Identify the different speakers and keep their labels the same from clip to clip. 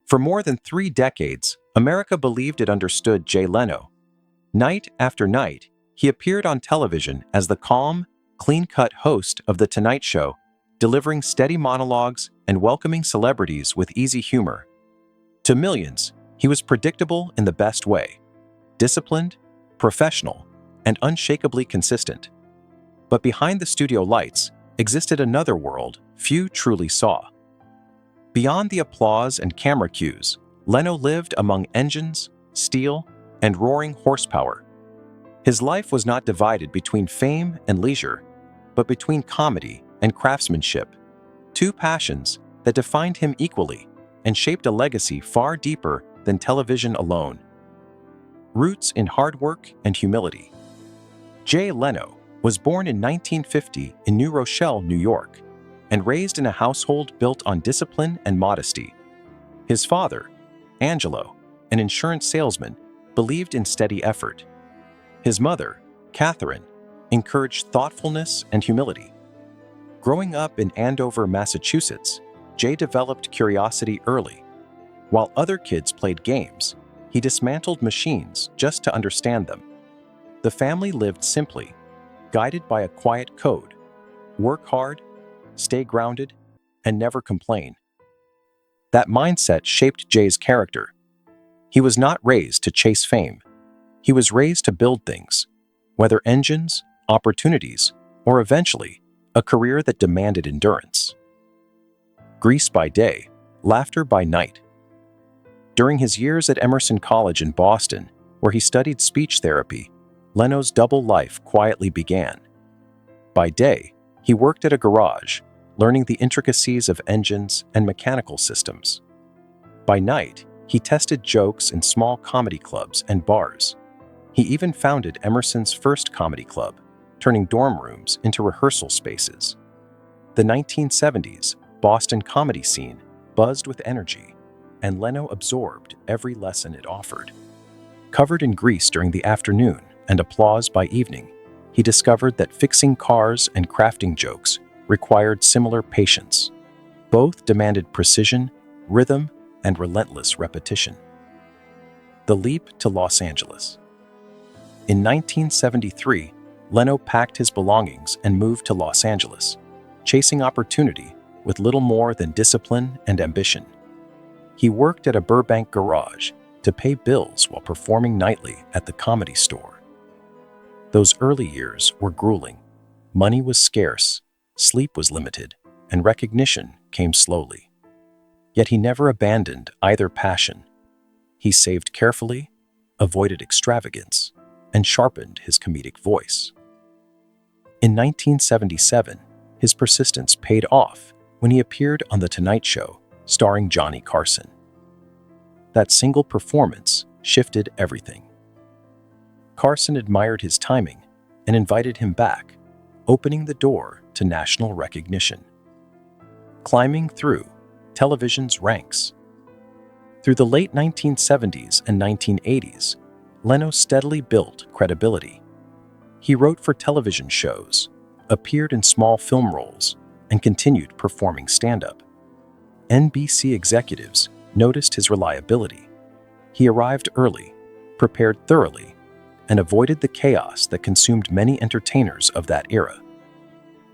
Speaker 1: For more than 3 decades, America believed it understood Jay Leno. Night after night, he appeared on television as the calm, clean-cut host of The Tonight Show, delivering steady monologues and welcoming celebrities with easy humor. To millions, he was predictable in the best way, disciplined, professional, and unshakably consistent. But behind the studio lights existed another world few truly saw. Beyond the applause and camera cues, Leno lived among engines, steel, and roaring horsepower. His life was not divided between fame and leisure, but between comedy and craftsmanship, two passions that defined him equally and shaped a legacy far deeper than television alone. Roots in hard work and humility. Jay Leno was born in 1950 in New Rochelle, New York, and raised in a household built on discipline and modesty. His father, Angelo, an insurance salesman, believed in steady effort. His mother, Catherine, encouraged thoughtfulness and humility. Growing up in Andover, Massachusetts, Jay developed curiosity early. While other kids played games, he dismantled machines just to understand them. The family lived simply, guided by a quiet code: work hard, stay grounded, and never complain. That mindset shaped Jay's character. He was not raised to chase fame. He was raised to build things, whether engines, opportunities, or eventually, a career that demanded endurance. Grease by day, laughter by night. During his years at Emerson College in Boston, where he studied speech therapy, Leno's double life quietly began. By day, he worked at a garage, learning the intricacies of engines and mechanical systems. By night, he tested jokes in small comedy clubs and bars. He even founded Emerson's first comedy club, turning dorm rooms into rehearsal spaces. The 1970s Boston comedy scene buzzed with energy, and Leno absorbed every lesson it offered. Covered in grease during the afternoon and applause by evening, he discovered that fixing cars and crafting jokes required similar patience. Both demanded precision, rhythm, and relentless repetition. The leap to Los Angeles. In 1973, Leno packed his belongings and moved to Los Angeles, chasing opportunity with little more than discipline and ambition. He worked at a Burbank garage to pay bills while performing nightly at the Comedy Store. Those early years were grueling. Money was scarce, sleep was limited, and recognition came slowly. Yet he never abandoned either passion. He saved carefully, avoided extravagance, and sharpened his comedic voice. In 1977, his persistence paid off when he appeared on The Tonight Show, starring Johnny Carson. That single performance shifted everything. Carson admired his timing and invited him back, opening the door to national recognition. Climbing through television's ranks. Through the late 1970s and 1980s, Leno steadily built credibility. He wrote for television shows, appeared in small film roles, and continued performing stand-up. NBC executives noticed his reliability. He arrived early, prepared thoroughly, and avoided the chaos that consumed many entertainers of that era.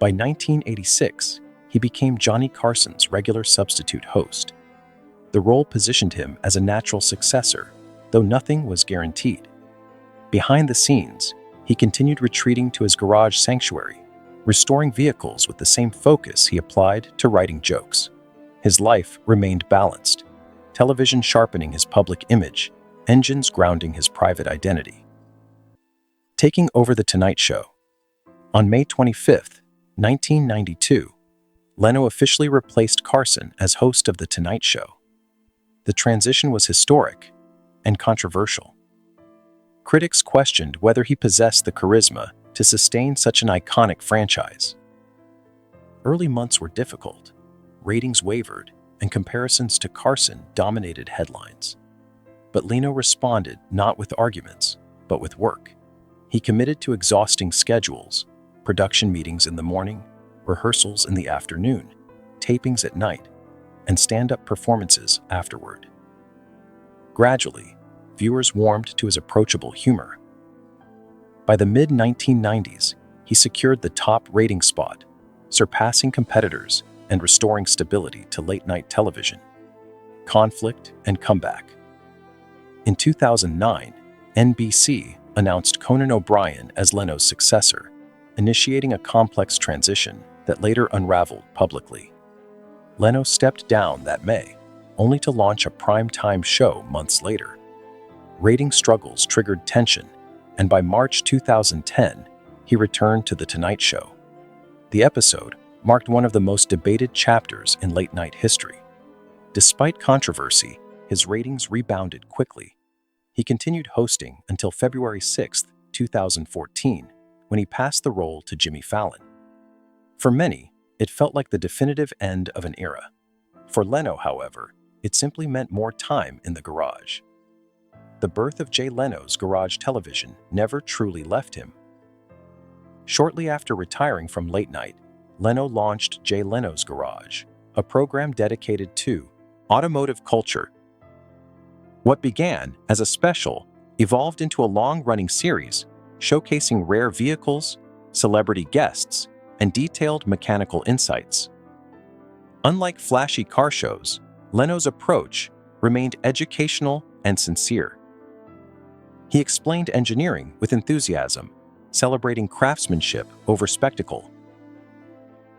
Speaker 1: By 1986, he became Johnny Carson's regular substitute host. The role positioned him as a natural successor, though nothing was guaranteed. Behind the scenes, he continued retreating to his garage sanctuary, restoring vehicles with the same focus he applied to writing jokes. His life remained balanced, television sharpening his public image, engines grounding his private identity. Taking over The Tonight Show. On May 25, 1992, Leno officially replaced Carson as host of The Tonight Show. The transition was historic and controversial. Critics questioned whether he possessed the charisma to sustain such an iconic franchise. Early months were difficult. Ratings wavered, and comparisons to Carson dominated headlines. But Leno responded not with arguments, but with work. He committed to exhausting schedules, production meetings in the morning, rehearsals in the afternoon, tapings at night, and stand-up performances afterward. Gradually, viewers warmed to his approachable humor. By the mid-1990s, he secured the top rating spot, surpassing competitors and restoring stability to late-night television. Conflict and comeback. In 2009, NBC announced Conan O'Brien as Leno's successor, initiating a complex transition that later unraveled publicly. Leno stepped down that May, only to launch a prime-time show months later. Rating struggles triggered tension, and by March 2010, he returned to The Tonight Show. The episode marked one of the most debated chapters in late-night history. Despite controversy, his ratings rebounded quickly. He continued hosting until February 6, 2014, when he passed the role to Jimmy Fallon. For many, it felt like the definitive end of an era. For Leno, however, it simply meant more time in the garage. The birth of Jay Leno's garage television never truly left him. Shortly after retiring from late night, Leno launched Jay Leno's Garage, a program dedicated to automotive culture. What began as a special evolved into a long-running series showcasing rare vehicles, celebrity guests, and detailed mechanical insights. Unlike flashy car shows, Leno's approach remained educational and sincere. He explained engineering with enthusiasm, celebrating craftsmanship over spectacle.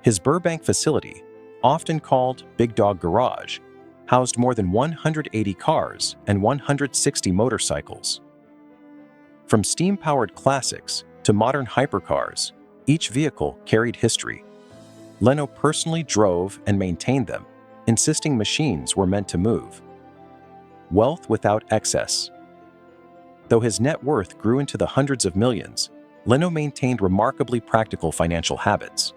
Speaker 1: His Burbank facility, often called Big Dog Garage, housed more than 180 cars and 160 motorcycles. From steam-powered classics to modern hypercars, each vehicle carried history. Leno personally drove and maintained them, insisting machines were meant to move. Wealth without excess. Though his net worth grew into the hundreds of millions, Leno maintained remarkably practical financial habits.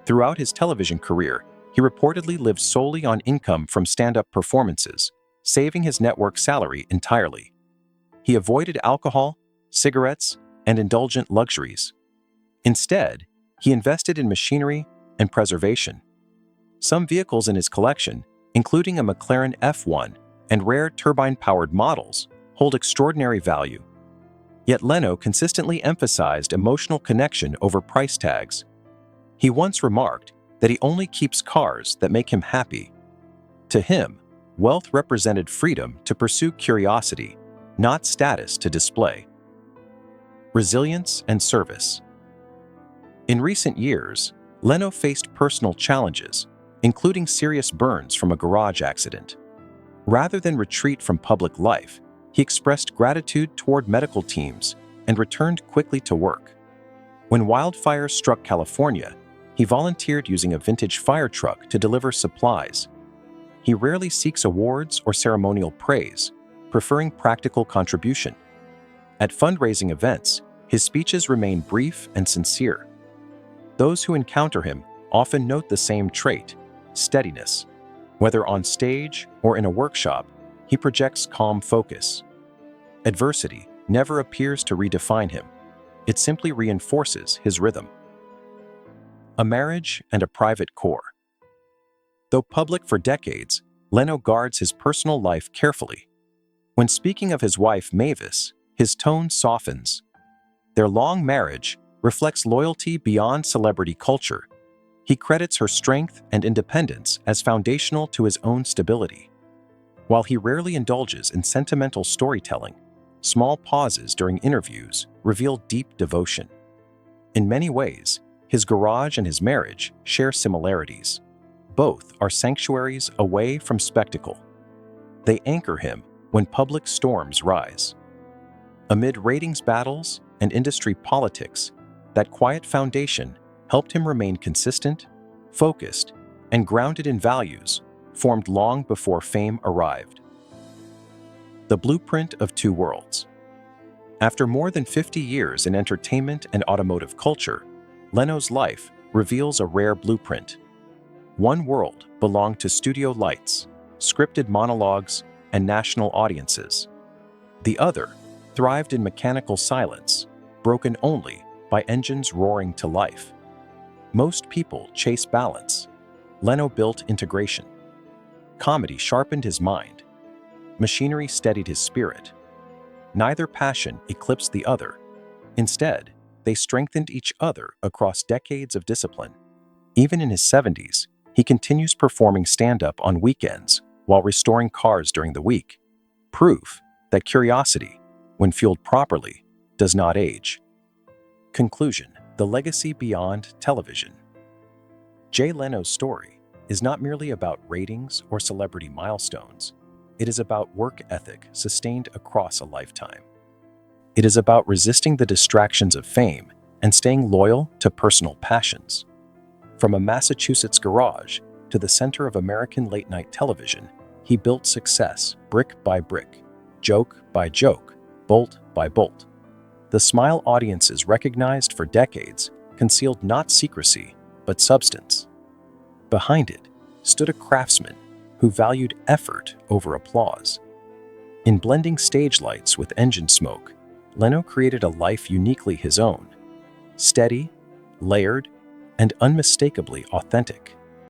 Speaker 1: Throughout his television career, he reportedly lived solely on income from stand-up performances, saving his network salary entirely. He avoided alcohol, cigarettes, and indulgent luxuries. Instead, he invested in machinery and preservation. Some vehicles in his collection, including a McLaren F1 and rare turbine-powered models, hold extraordinary value. Yet Leno consistently emphasized emotional connection over price tags. He once remarked that he only keeps cars that make him happy. To him, wealth represented freedom to pursue curiosity, not status to display. Resilience and service. In recent years, Leno faced personal challenges, including serious burns from a garage accident. Rather than retreat from public life, he expressed gratitude toward medical teams and returned quickly to work. When wildfires struck California, he volunteered using a vintage fire truck to deliver supplies. He rarely seeks awards or ceremonial praise, preferring practical contribution. At fundraising events, his speeches remain brief and sincere. Those who encounter him often note the same trait, steadiness. Whether on stage or in a workshop, he projects calm focus. Adversity never appears to redefine him. It simply reinforces his rhythm. A marriage and a private core. Though public for decades, Leno guards his personal life carefully. When speaking of his wife Mavis, his tone softens. Their long marriage reflects loyalty beyond celebrity culture. He credits her strength and independence as foundational to his own stability. While he rarely indulges in sentimental storytelling, small pauses during interviews reveal deep devotion. In many ways, his garage and his marriage share similarities. Both are sanctuaries away from spectacle. They anchor him when public storms rise. Amid ratings battles and industry politics, that quiet foundation helped him remain consistent, focused, and grounded in values formed long before fame arrived. The blueprint of two worlds. After more than 50 years in entertainment and automotive culture, Leno's life reveals a rare blueprint. One world belonged to studio lights, scripted monologues, and national audiences. The other thrived in mechanical silence, broken only by engines roaring to life. Most people chase balance. Leno built integration. Comedy sharpened his mind. machinery steadied his spirit. Neither passion eclipsed the other. Instead, they strengthened each other across decades of discipline. Even in his 70s, he continues performing stand-up on weekends while restoring cars during the week. Proof that curiosity, when fueled properly, does not age. Conclusion: the legacy beyond television. Jay Leno's story is not merely about ratings or celebrity milestones. It is about work ethic sustained across a lifetime. It is about resisting the distractions of fame and staying loyal to personal passions. From a Massachusetts garage to the center of American late-night television, he built success brick by brick, joke by joke, bolt by bolt. The Smile audiences recognized for decades concealed not secrecy, but substance. Behind it stood a craftsman who valued effort over applause. In blending stage lights with engine smoke, Leno created a life uniquely his own, steady, layered, and unmistakably authentic.